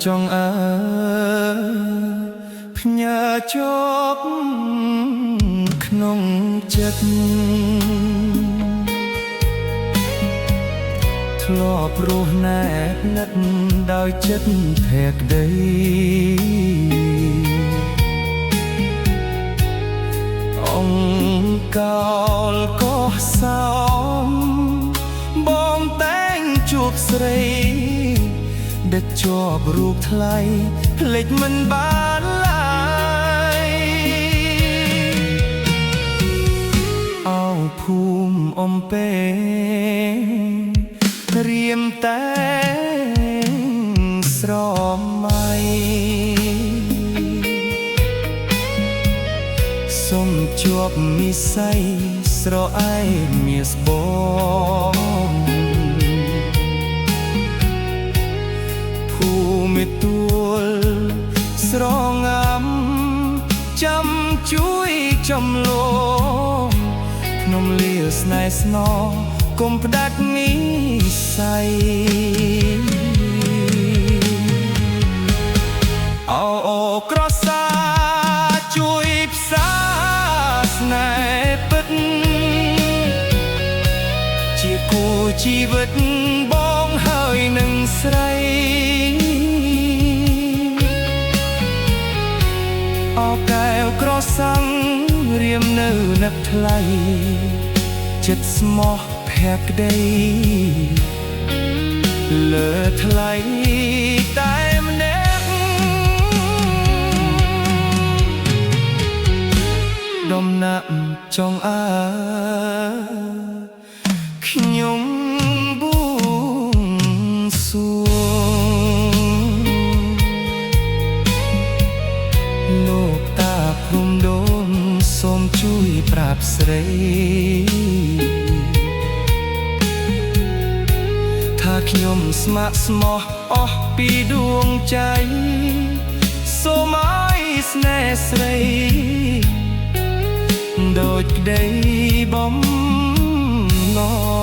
ចង់ផ្ញើជប់ក្នុងចិត្តធ្លាប់រស់ណែបនិតដោយចិត្តភក្តីអង្គកោលក៏សោមបងតែងជួបស្រីដឹកជាប់រូបថ្លៃភ្លេចមិនបានឡើយអោភូមិអំពេរៀមតែស្រមៃសុំជាប់និស័យស្រអែមមាសបងភូមិទួលស្រងាំចាំជួយចំលងខ្ញុំលាស្នេហ៍ស្នងកុំផ្ដាច់និស័យអូក្រសាជួយផ្សារស្នេហ៍ពិតជាគូជីវិតបងហើយនឹងស្រីអោកែវក្រសាំងរៀមនៅនឹកថ្លៃចិត្តស្មោះភក្តីលើថ្លៃតែម្នាក់ដំណាក់ចង់ខ្ញុំបួងសួងលោកតាភូមិដូនសូមជួយប្រាប់ស្រីថាខ្ញុំស្ម័គ្រស្មោះអស់ពីដួងใจសូមឲ្យស្នេហ៍ស្រីដូចក្តីបំណង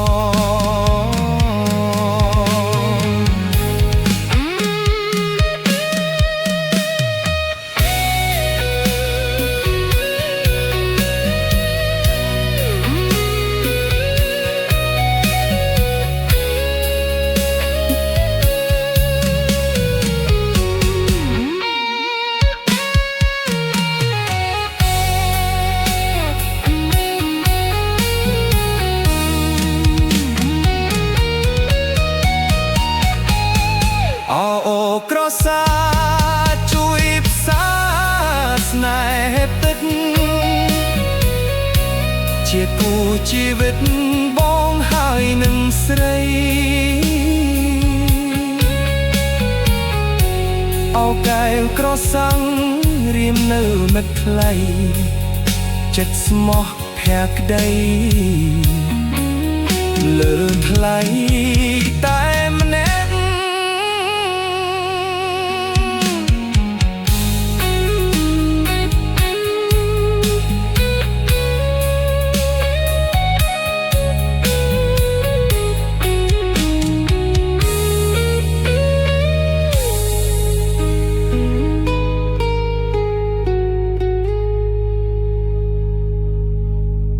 ក្រសាជួយផ្សារស្នេហ៍ពិតជាគូជីវិតបងហើយនឹងស្រីអោកែវក្រសាំងរៀមនៅនឹកថ្លៃចិត្តស្មោះភក្តីលើថ្លៃ